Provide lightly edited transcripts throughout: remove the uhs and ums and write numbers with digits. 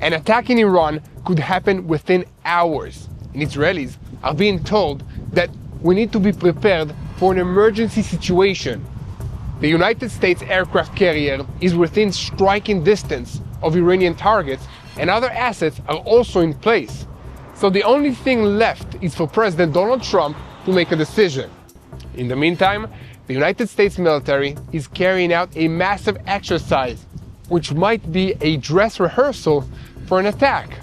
An attack in Iran could happen within hours, and Israelis are being told that we need to be prepared for an emergency situation. The United States aircraft carrier is within striking distance of Iranian targets, and other assets are also in place. So the only thing left is for President Donald Trump to make a decision. In the meantime, the United States military is carrying out a massive exercise, which might be a dress rehearsal for an attack.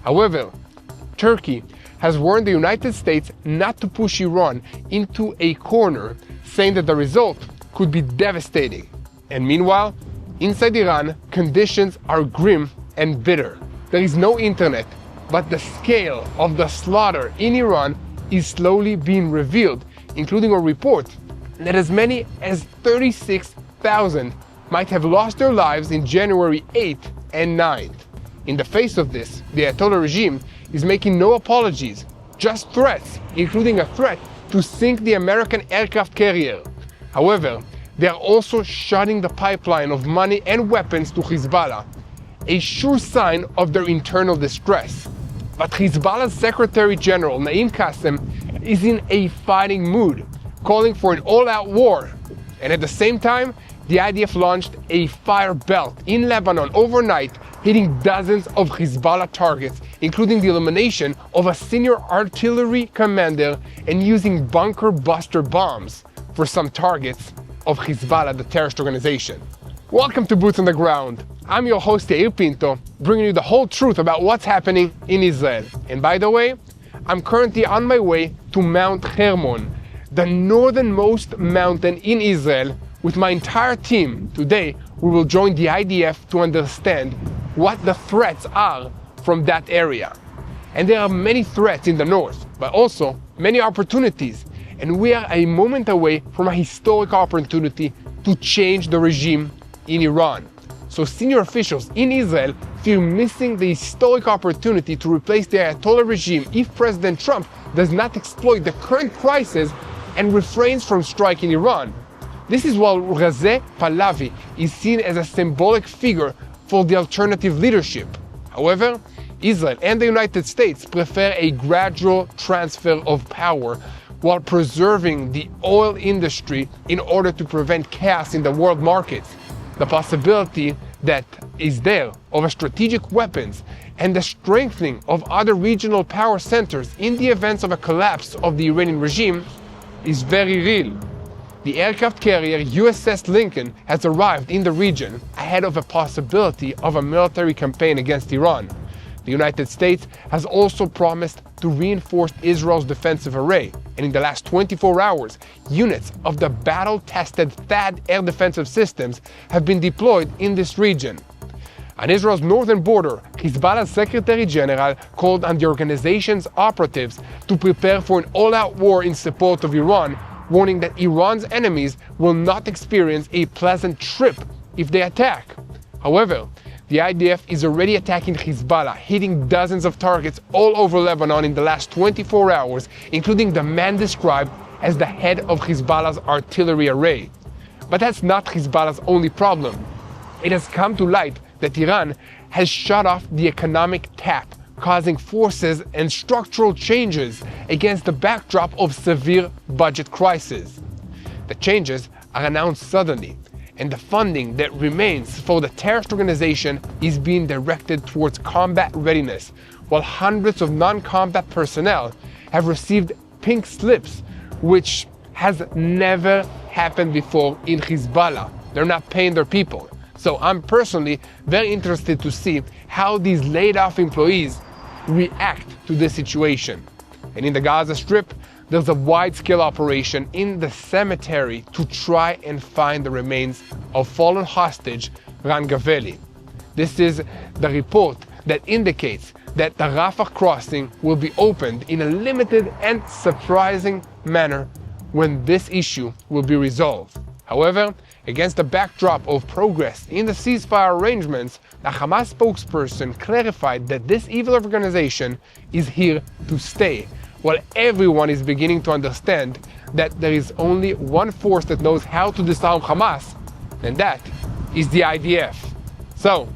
However, Turkey has warned the United States not to push Iran into a corner, saying that the result could be devastating. And meanwhile, inside Iran, conditions are grim and bitter. There is no internet, but the scale of the slaughter in Iran is slowly being revealed, including a report that as many as 36,000 might have lost their lives in January 8th and 9th. In the face of this, the Ayatollah regime is making no apologies, just threats, including a threat to sink the American aircraft carrier. However, they are also shutting the pipeline of money and weapons to Hezbollah, a sure sign of their internal distress. But Hezbollah's Secretary General Naim Qassem is in a fighting mood, calling for an all-out war. And at the same time, the IDF launched a fire belt in Lebanon overnight, hitting dozens of Hezbollah targets, including the elimination of a senior artillery commander and using bunker buster bombs for some targets of Hezbollah, the terrorist organization. Welcome to Boots on the Ground. I'm your host Yair Pinto, bringing you the whole truth about what's happening in Israel. And by the way, I'm currently on my way to Mount Hermon, the northernmost mountain in Israel, with my entire team. Today, we will join the IDF to understand what the threats are from that area. And there are many threats in the north, but also many opportunities. And we are a moment away from a historic opportunity to change the regime in Iran. So senior officials in Israel fear missing the historic opportunity to replace the Ayatollah regime if President Trump does not exploit the current crisis and refrains from striking Iran. This is why Razeh Pahlavi is seen as a symbolic figure for the alternative leadership. However, Israel and the United States prefer a gradual transfer of power while preserving the oil industry in order to prevent chaos in the world markets. The possibility that is there of a strategic weapons and the strengthening of other regional power centers in the event of a collapse of the Iranian regime is very real. The aircraft carrier USS Lincoln has arrived in the region ahead of a possibility of a military campaign against Iran. The United States has also promised to reinforce Israel's defensive array, and in the last 24 hours, units of the battle-tested THAAD air defensive systems have been deployed in this region. On Israel's northern border, Hezbollah's Secretary General called on the organization's operatives to prepare for an all-out war in support of Iran, warning that Iran's enemies will not experience a pleasant trip if they attack. However, the IDF is already attacking Hezbollah, hitting dozens of targets all over Lebanon in the last 24 hours, including the man described as the head of Hezbollah's artillery array. But that's not Hezbollah's only problem. It has come to light that Iran has shut off the economic tap, causing forces and structural changes against the backdrop of severe budget crisis. The changes are announced suddenly, and the funding that remains for the terrorist organization is being directed towards combat readiness, while hundreds of non-combat personnel have received pink slips, which has never happened before in Hezbollah. They're not paying their people. So I'm personally very interested to see how these laid-off employees react to this situation. And in the Gaza Strip, there's a wide-scale operation in the cemetery to try and find the remains of fallen hostage Ran Gaveli. This is the report that indicates that the Rafah crossing will be opened in a limited and surprising manner when this issue will be resolved. However, against the backdrop of progress in the ceasefire arrangements, the Hamas spokesperson clarified that this evil organization is here to stay, while everyone is beginning to understand that there is only one force that knows how to disarm Hamas, and that is the IDF. So,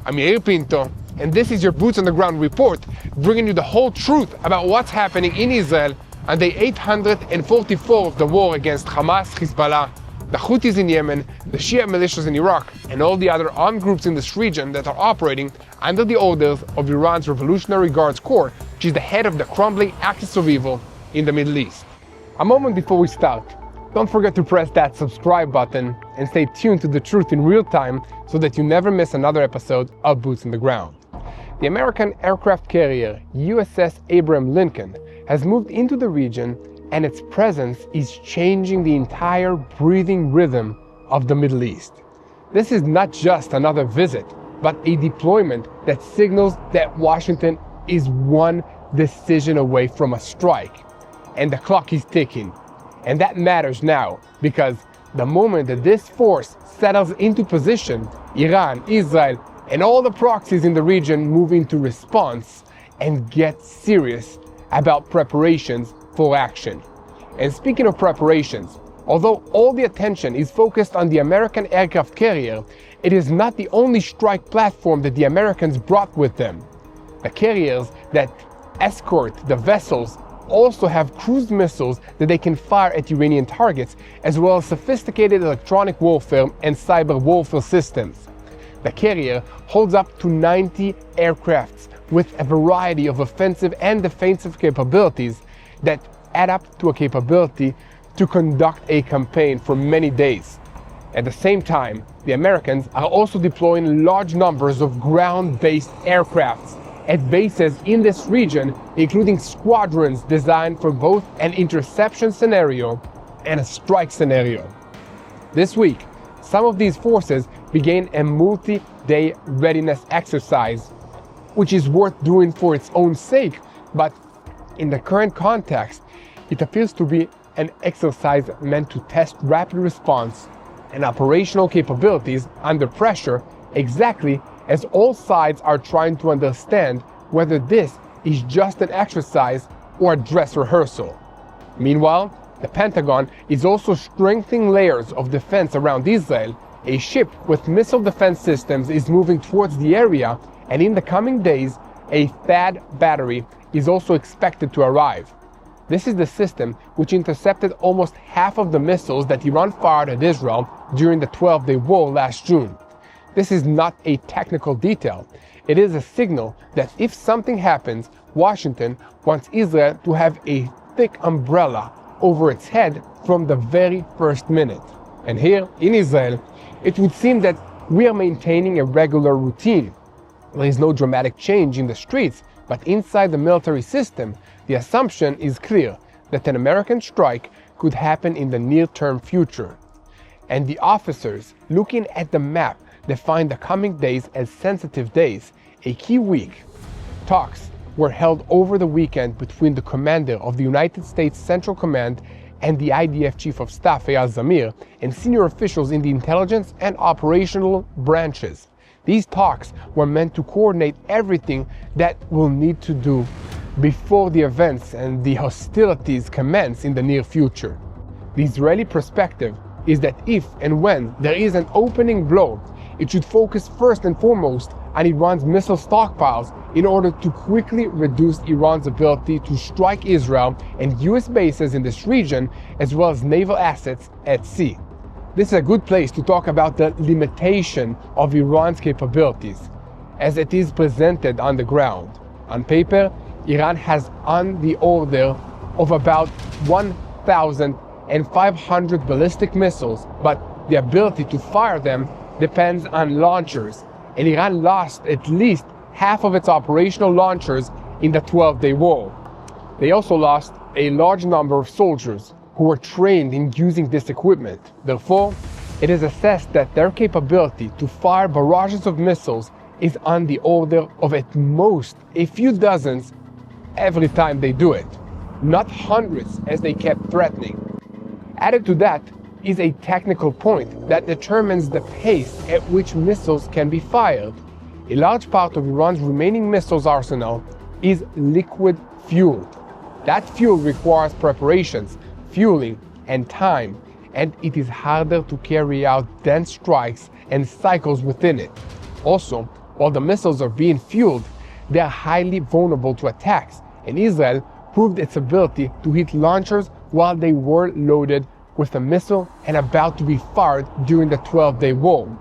I'm Yair Pinto, and this is your Boots on the Ground report, bringing you the whole truth about what's happening in Israel on day 844 of the war against Hamas, Hezbollah, the Houthis in Yemen, the Shia militias in Iraq, and all the other armed groups in this region that are operating under the orders of Iran's Revolutionary Guards Corps, which is the head of the crumbling axis of evil in the Middle East. A moment before we start, don't forget to press that subscribe button and stay tuned to the truth in real time so that you never miss another episode of Boots on the Ground. The American aircraft carrier USS Abraham Lincoln has moved into the region, and its presence is changing the entire breathing rhythm of the Middle East. This is not just another visit, but a deployment that signals that Washington is one decision away from a strike, and the clock is ticking. And that matters now, because the moment that this force settles into position, Iran, Israel, and all the proxies in the region move into response and get serious about preparations for action. And speaking of preparations, although all the attention is focused on the American aircraft carrier, it is not the only strike platform that the Americans brought with them. The carriers that escort the vessels also have cruise missiles that they can fire at Iranian targets, as well as sophisticated electronic warfare and cyber warfare systems. The carrier holds up to 90 aircrafts with a variety of offensive and defensive capabilities that add up to a capability to conduct a campaign for many days. At the same time, the Americans are also deploying large numbers of ground-based aircrafts at bases in this region, including squadrons designed for both an interception scenario and a strike scenario. This week, some of these forces began a multi-day readiness exercise, which is worth doing for its own sake, but in the current context, it appears to be an exercise meant to test rapid response and operational capabilities under pressure, exactly as all sides are trying to understand whether this is just an exercise or a dress rehearsal. Meanwhile, the Pentagon is also strengthening layers of defense around Israel. A ship with missile defense systems is moving towards the area, and in the coming days, a THAAD battery is also expected to arrive. This is the system which intercepted almost half of the missiles that Iran fired at Israel during the 12-day war last June. This is not a technical detail. It is a signal that if something happens, Washington wants Israel to have a thick umbrella over its head from the very first minute. And here in Israel, it would seem that we are maintaining a regular routine. There is no dramatic change in the streets, but inside the military system, the assumption is clear that an American strike could happen in the near-term future. And the officers, looking at the map, define the coming days as sensitive days, a key week. Talks were held over the weekend between the commander of the United States Central Command and the IDF Chief of Staff, Eyal Zamir, and senior officials in the intelligence and operational branches. These talks were meant to coordinate everything that we'll need to do before the events and the hostilities commence in the near future. The Israeli perspective is that if and when there is an opening blow, it should focus first and foremost on Iran's missile stockpiles in order to quickly reduce Iran's ability to strike Israel and US bases in this region, as well as naval assets at sea. This is a good place to talk about the limitation of Iran's capabilities, as it is presented on the ground. On paper, Iran has on the order of about 1,500 ballistic missiles, but the ability to fire them depends on launchers, and Iran lost at least half of its operational launchers in the 12-day war. They also lost a large number of soldiers who were trained in using this equipment. Therefore, it is assessed that their capability to fire barrages of missiles is on the order of at most a few dozens every time they do it, not hundreds as they kept threatening. Added to that is a technical point that determines the pace at which missiles can be fired. A large part of Iran's remaining missiles arsenal is liquid fueled. That fuel requires preparations, fueling, and time, and it is harder to carry out dense strikes and cycles within it. Also, while the missiles are being fueled, they are highly vulnerable to attacks, and Israel proved its ability to hit launchers while they were loaded with a missile and about to be fired during the 12-day war.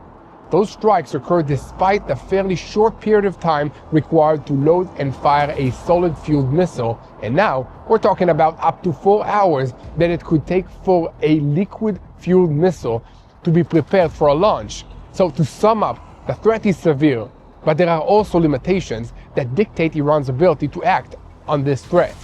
Those strikes occurred despite the fairly short period of time required to load and fire a solid-fueled missile, and now we're talking about up to 4 hours that it could take for a liquid-fueled missile to be prepared for a launch. So to sum up, the threat is severe, but there are also limitations that dictate Iran's ability to act on this threat.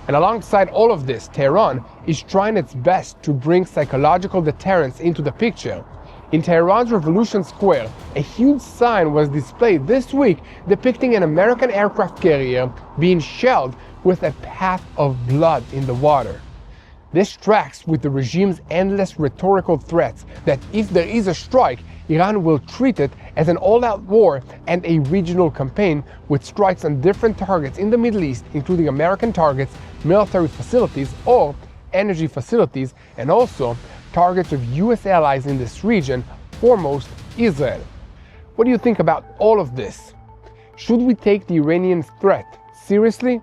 And alongside all of this, Tehran is trying its best to bring psychological deterrence into the picture. In Tehran's Revolution Square, a huge sign was displayed this week depicting an American aircraft carrier being shelled with a path of blood in the water. This tracks with the regime's endless rhetorical threats that if there is a strike, Iran will treat it as an all-out war and a regional campaign with strikes on different targets in the Middle East, including American targets, military facilities, or energy facilities, and also targets of U.S. allies in this region, foremost Israel. What do you think about all of this? Should we take the Iranian threat seriously?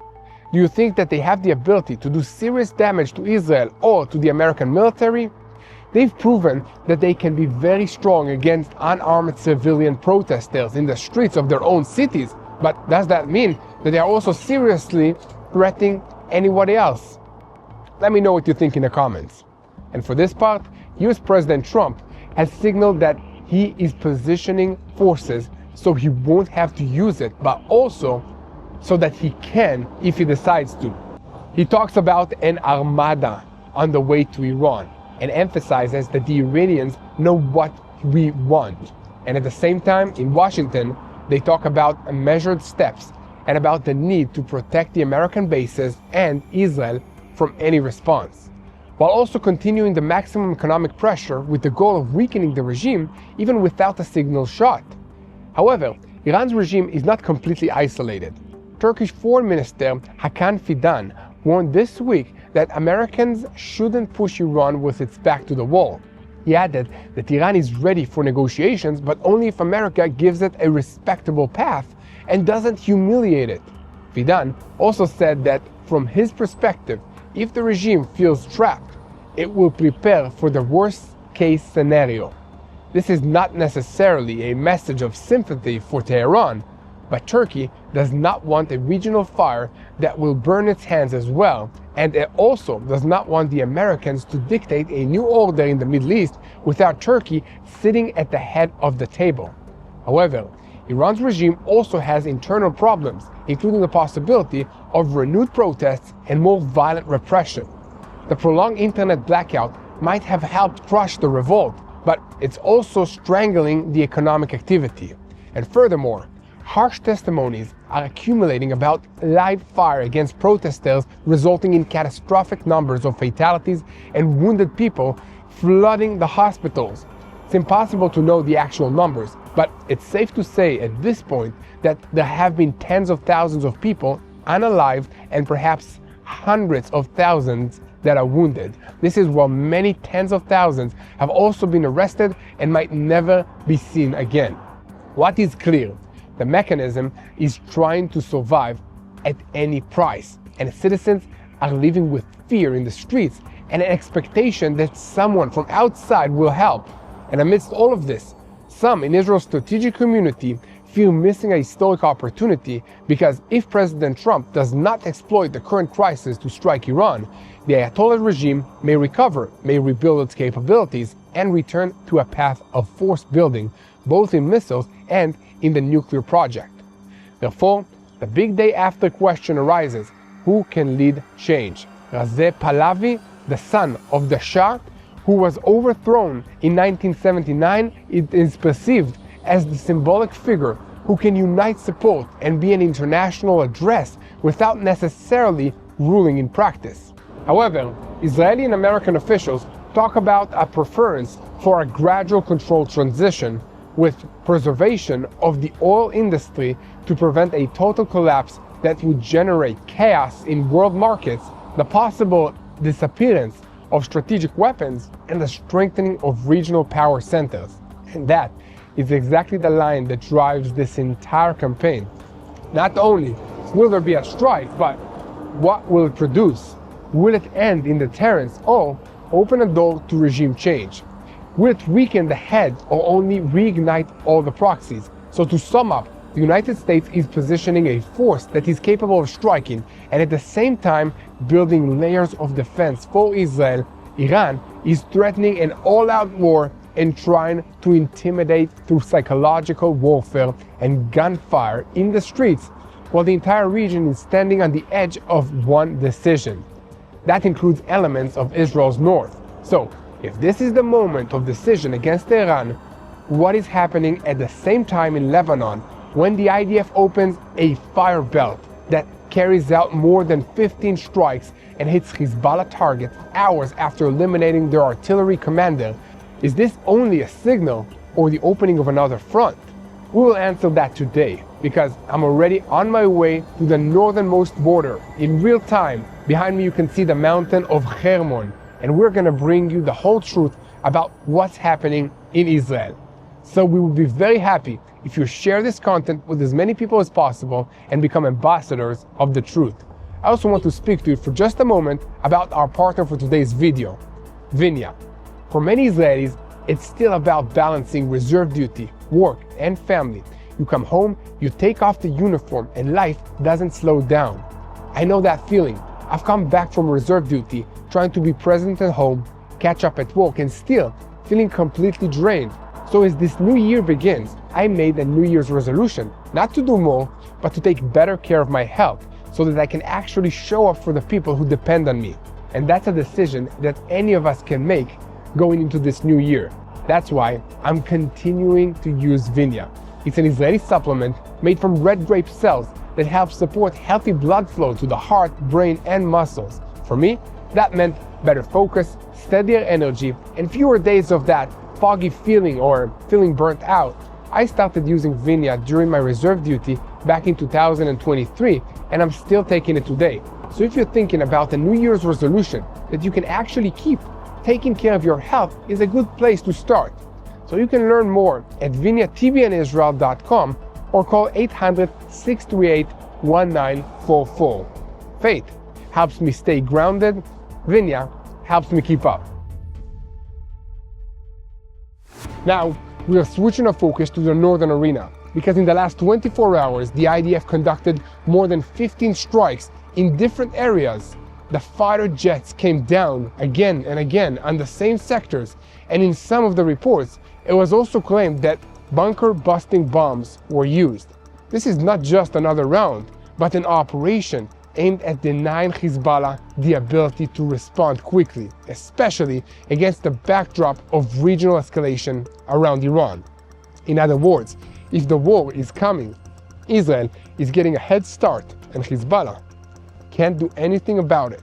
Do you think that they have the ability to do serious damage to Israel or to the American military? They've proven that they can be very strong against unarmed civilian protesters in the streets of their own cities, but does that mean that they are also seriously threatening anybody else? Let me know what you think in the comments. And for this part, U.S. President Trump has signaled that he is positioning forces so he won't have to use it, but also so that he can if he decides to. He talks about an armada on the way to Iran and emphasizes that the Iranians know what we want. And at the same time, in Washington, they talk about measured steps and about the need to protect the American bases and Israel from any response, while also continuing the maximum economic pressure with the goal of weakening the regime even without a signal shot. However, Iran's regime is not completely isolated. Turkish Foreign Minister Hakan Fidan warned this week that Americans shouldn't push Iran with its back to the wall. He added that Iran is ready for negotiations, but only if America gives it a respectable path and doesn't humiliate it. Fidan also said that, from his perspective, if the regime feels trapped, it will prepare for the worst-case scenario. This is not necessarily a message of sympathy for Tehran, but Turkey does not want a regional fire that will burn its hands as well, and it also does not want the Americans to dictate a new order in the Middle East without Turkey sitting at the head of the table. However, Iran's regime also has internal problems, including the possibility of renewed protests and more violent repression. The prolonged internet blackout might have helped crush the revolt, but it's also strangling the economic activity. And furthermore, harsh testimonies are accumulating about live fire against protesters, resulting in catastrophic numbers of fatalities and wounded people flooding the hospitals. It's impossible to know the actual numbers, but it's safe to say at this point that there have been tens of thousands of people unalived and perhaps hundreds of thousands that are wounded. This is while many tens of thousands have also been arrested and might never be seen again. What is clear? The mechanism is trying to survive at any price, and citizens are living with fear in the streets and an expectation that someone from outside will help. And amidst all of this, some in Israel's strategic community feel missing a historic opportunity, because if President Trump does not exploit the current crisis to strike Iran, the Ayatollah regime may recover, may rebuild its capabilities, and return to a path of force building, both in missiles and in the nuclear project. Therefore, the big day after question arises: who can lead change? Reza Pahlavi, the son of the Shah, who was overthrown in 1979, is perceived as the symbolic figure who can unite support and be an international address without necessarily ruling in practice. However, Israeli and American officials talk about a preference for a gradual controlled transition with preservation of the oil industry to prevent a total collapse that would generate chaos in world markets, the possible disappearance of strategic weapons, and the strengthening of regional power centers. And that is exactly the line that drives this entire campaign. Not only will there be a strike, but what will it produce? Will it end in deterrence or open a door to regime change? Will it weaken the head or only reignite all the proxies? So to sum up, the United States is positioning a force that is capable of striking and at the same time building layers of defense for Israel. Iran is threatening an all-out war and trying to intimidate through psychological warfare and gunfire in the streets, while the entire region is standing on the edge of one decision. That includes elements of Israel's north. So, if this is the moment of decision against Iran, what is happening at the same time in Lebanon when the IDF opens a fire belt that carries out more than 15 strikes and hits Hezbollah targets hours after eliminating their artillery commander? Is this only a signal or the opening of another front? We will answer that today, because I'm already on my way to the northernmost border in real time. Behind me you can see the mountain of Hermon, and we're gonna bring you the whole truth about what's happening in Israel. So we will be very happy if you share this content with as many people as possible and become ambassadors of the truth. I also want to speak to you for just a moment about our partner for today's video, Vinya. For many Israelis, it's still about balancing reserve duty, work, and family. You come home, you take off the uniform, and life doesn't slow down. I know that feeling. I've come back from reserve duty, trying to be present at home, catch up at work, and still feeling completely drained. So as this new year begins, I made a New Year's resolution, not to do more, but to take better care of my health, so that I can actually show up for the people who depend on me. And that's a decision that any of us can make going into this new year. That's why I'm continuing to use Vinya. It's an Israeli supplement made from red grape cells that helps support healthy blood flow to the heart, brain, and muscles. For me, that meant better focus, steadier energy, and fewer days of that foggy feeling or feeling burnt out. I started using Vinya during my reserve duty back in 2023, and I'm still taking it today. So if you're thinking about a New Year's resolution that you can actually keep, taking care of your health is a good place to start. So you can learn more at TBNIsrael.com or call 800-638-1944. Faith helps me stay grounded. Vinya helps me keep up. Now, we are switching our focus to the northern arena, because in the last 24 hours, the IDF conducted more than 15 strikes in different areas. The fighter jets came down again and again on the same sectors, and in some of the reports, it was also claimed that bunker-busting bombs were used. This is not just another round, but an operation aimed at denying Hezbollah the ability to respond quickly, especially against the backdrop of regional escalation around Iran. In other words, if the war is coming, Israel is getting a head start and Hezbollah can't do anything about it.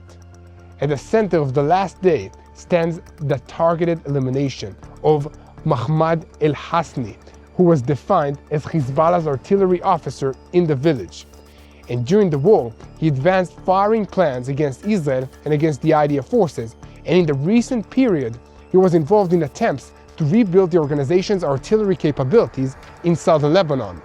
At the center of the last day stands the targeted elimination of Mahmoud el-Hasni, who was defined as Hezbollah's artillery officer in the village. And during the war, he advanced firing plans against Israel and against the IDF forces, and in the recent period, he was involved in attempts to rebuild the organization's artillery capabilities in southern Lebanon.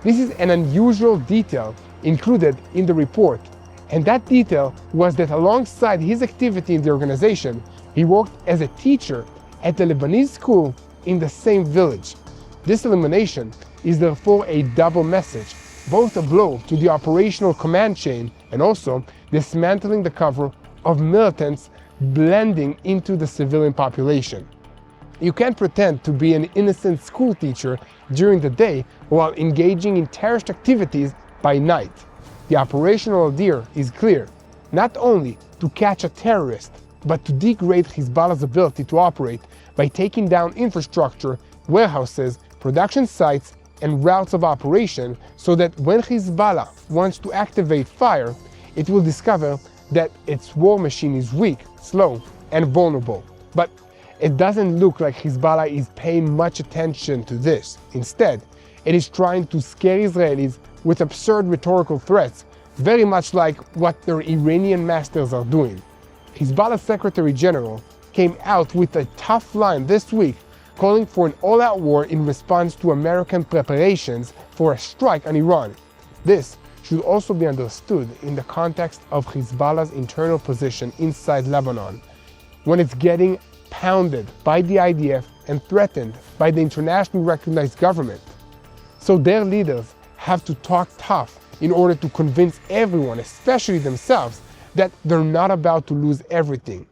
This is an unusual detail included in the report, and that detail was that alongside his activity in the organization, he worked as a teacher at the Lebanese school in the same village. This elimination is therefore a double message, both a blow to the operational command chain and also dismantling the cover of militants blending into the civilian population. You can't pretend to be an innocent school teacher during the day while engaging in terrorist activities by night. The operational idea is clear, not only to catch a terrorist, but to degrade Hezbollah's ability to operate by taking down infrastructure, warehouses, production sites, and routes of operation, so that when Hezbollah wants to activate fire, it will discover that its war machine is weak, slow, and vulnerable. But it doesn't look like Hezbollah is paying much attention to this. Instead, it is trying to scare Israelis with absurd rhetorical threats, very much like what their Iranian masters are doing. Hezbollah's Secretary General came out with a tough line this week, calling for an all-out war in response to American preparations for a strike on Iran. This should also be understood in the context of Hezbollah's internal position inside Lebanon, when it's getting pounded by the IDF and threatened by the internationally recognized government. So their leaders have to talk tough in order to convince everyone, especially themselves, that they're not about to lose everything.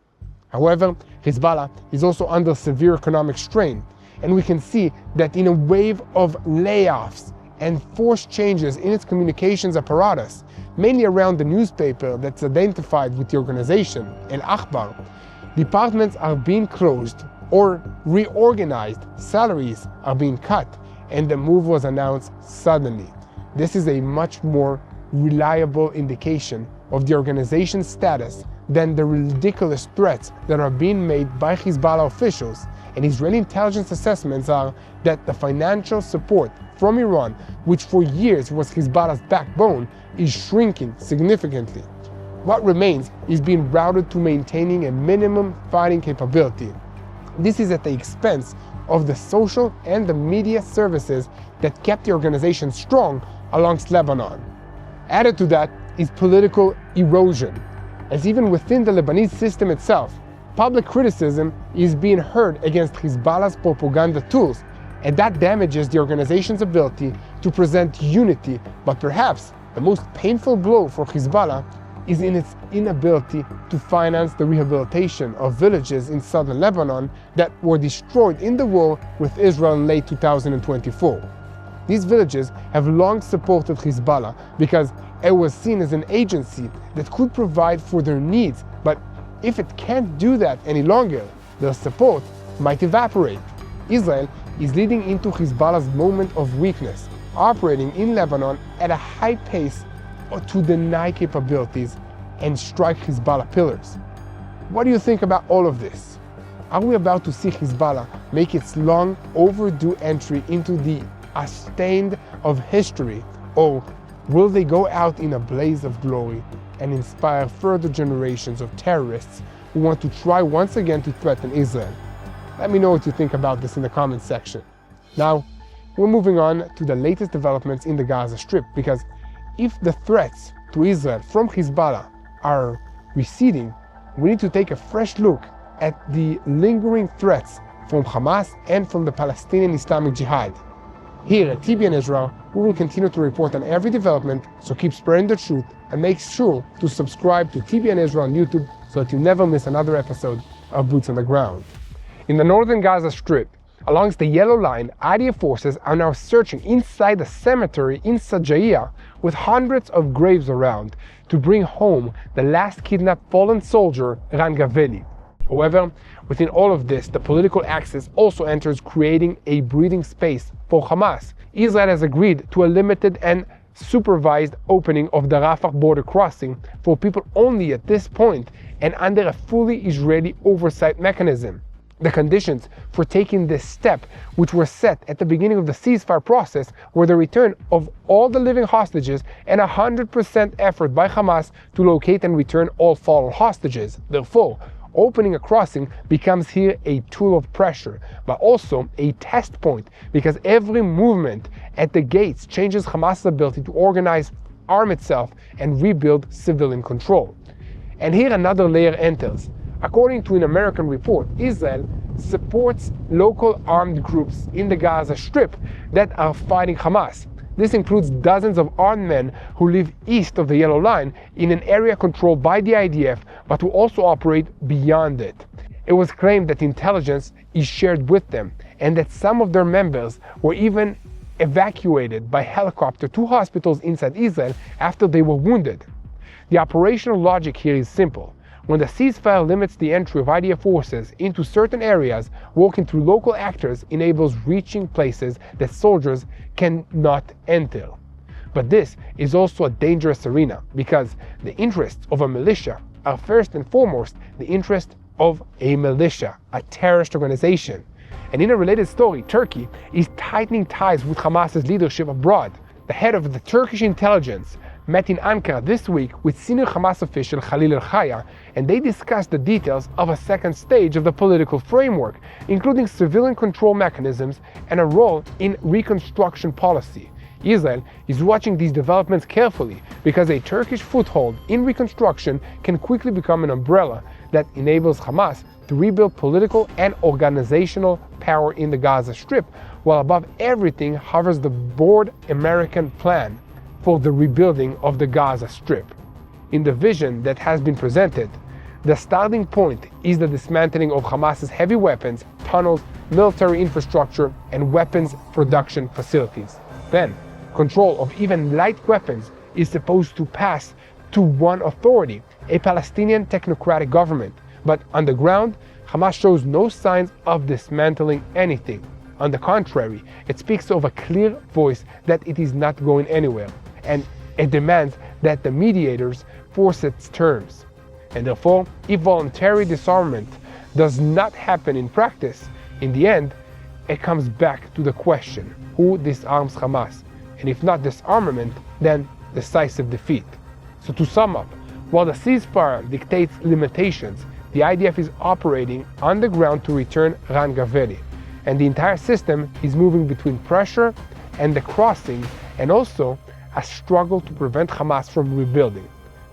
However, Hezbollah is also under severe economic strain, and we can see that in a wave of layoffs and forced changes in its communications apparatus, mainly around the newspaper that's identified with the organization, El Akhbar, departments are being closed or reorganized, salaries are being cut, and the move was announced suddenly. This is a much more reliable indication of the organization's status than the ridiculous threats that are being made by Hezbollah officials, and Israeli intelligence assessments are that the financial support from Iran, which for years was Hezbollah's backbone, is shrinking significantly. What remains is being routed to maintaining a minimum fighting capability. This is at the expense of the social and the media services that kept the organization strong alongst Lebanon. Added to that is political erosion, as even within the Lebanese system itself, public criticism is being heard against Hezbollah's propaganda tools, and that damages the organization's ability to present unity. But perhaps the most painful blow for Hezbollah is in its inability to finance the rehabilitation of villages in southern Lebanon that were destroyed in the war with Israel in late 2024. These villages have long supported Hezbollah because it was seen as an agency that could provide for their needs, but if it can't do that any longer, their support might evaporate. Israel is leading into Hezbollah's moment of weakness, operating in Lebanon at a high pace to deny capabilities and strike Hezbollah pillars. What do you think about all of this? Are we about to see Hezbollah make its long overdue entry into the stained of history, or will they go out in a blaze of glory and inspire further generations of terrorists who want to try once again to threaten Israel? Let me know what you think about this in the comments section. Now, we're moving on to the latest developments in the Gaza Strip, because if the threats to Israel from Hezbollah are receding, we need to take a fresh look at the lingering threats from Hamas and from the Palestinian Islamic Jihad. Here at TBN Israel, we will continue to report on every development, so keep spreading the truth and make sure to subscribe to TBN Israel on YouTube so that you never miss another episode of Boots on the Ground. In the northern Gaza Strip, along the yellow line, IDF forces are now searching inside the cemetery in Sajaiya with hundreds of graves around to bring home the last kidnapped fallen soldier, Ran Gaveli. However, within all of this, the political axis also enters creating a breathing space for Hamas. Israel has agreed to a limited and supervised opening of the Rafah border crossing for people only at this point and under a fully Israeli oversight mechanism. The conditions for taking this step, which were set at the beginning of the ceasefire process, were the return of all the living hostages and 100% effort by Hamas to locate and return all fallen hostages. Therefore, opening a crossing becomes here a tool of pressure, but also a test point, because every movement at the gates changes Hamas's ability to organize, arm itself, and rebuild civilian control. And here another layer enters. According to an American report, Israel supports local armed groups in the Gaza Strip that are fighting Hamas. This includes dozens of armed men who live east of the Yellow Line in an area controlled by the IDF, but who also operate beyond it. It was claimed that intelligence is shared with them, and that some of their members were even evacuated by helicopter to hospitals inside Israel after they were wounded. The operational logic here is simple. When the ceasefire limits the entry of IDF forces into certain areas, walking through local actors enables reaching places that soldiers cannot enter. But this is also a dangerous arena, because the interests of a militia are first and foremost the interest of a militia, a terrorist organization. And in a related story, Turkey is tightening ties with Hamas's leadership abroad. The head of the Turkish intelligence met in Ankara this week with senior Hamas official Khalil al-Khaya, and they discussed the details of a second stage of the political framework, including civilian control mechanisms and a role in reconstruction policy. Israel is watching these developments carefully because a Turkish foothold in reconstruction can quickly become an umbrella that enables Hamas to rebuild political and organizational power in the Gaza Strip, while above everything hovers the bold American plan for the rebuilding of the Gaza Strip. In the vision that has been presented, the starting point is the dismantling of Hamas's heavy weapons, tunnels, military infrastructure, and weapons production facilities. Then, control of even light weapons is supposed to pass to one authority, a Palestinian technocratic government. But on the ground, Hamas shows no signs of dismantling anything. On the contrary, it speaks of a clear voice that it is not going anywhere, and it demands that the mediators force its terms. And therefore, if voluntary disarmament does not happen in practice, in the end, it comes back to the question, who disarms Hamas? And if not disarmament, then decisive defeat. So to sum up, while the ceasefire dictates limitations, the IDF is operating on the ground to return Ran Gaveli, and the entire system is moving between pressure and the crossing, and also a struggle to prevent Hamas from rebuilding.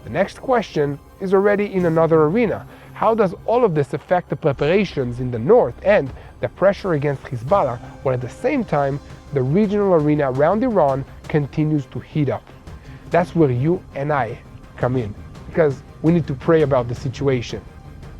The next question is already in another arena. How does all of this affect the preparations in the north and the pressure against Hezbollah, while at the same time the regional arena around Iran continues to heat up? That's where you and I come in, because we need to pray about the situation.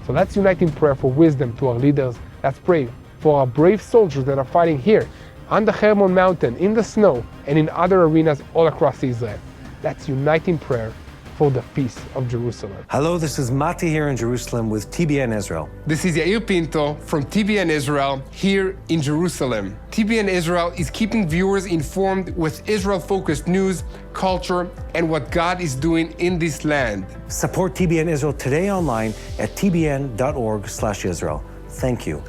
So let's unite in prayer for wisdom to our leaders. Let's pray for our brave soldiers that are fighting here on the Hermon mountain, in the snow, and in other arenas all across Israel. Let's unite in prayer for the peace of Jerusalem. Hello, this is Mati here in Jerusalem with TBN Israel. This is Yair Pinto from TBN Israel here in Jerusalem. TBN Israel is keeping viewers informed with Israel-focused news, culture, and what God is doing in this land. Support TBN Israel today online at tbn.org/Israel. Thank you.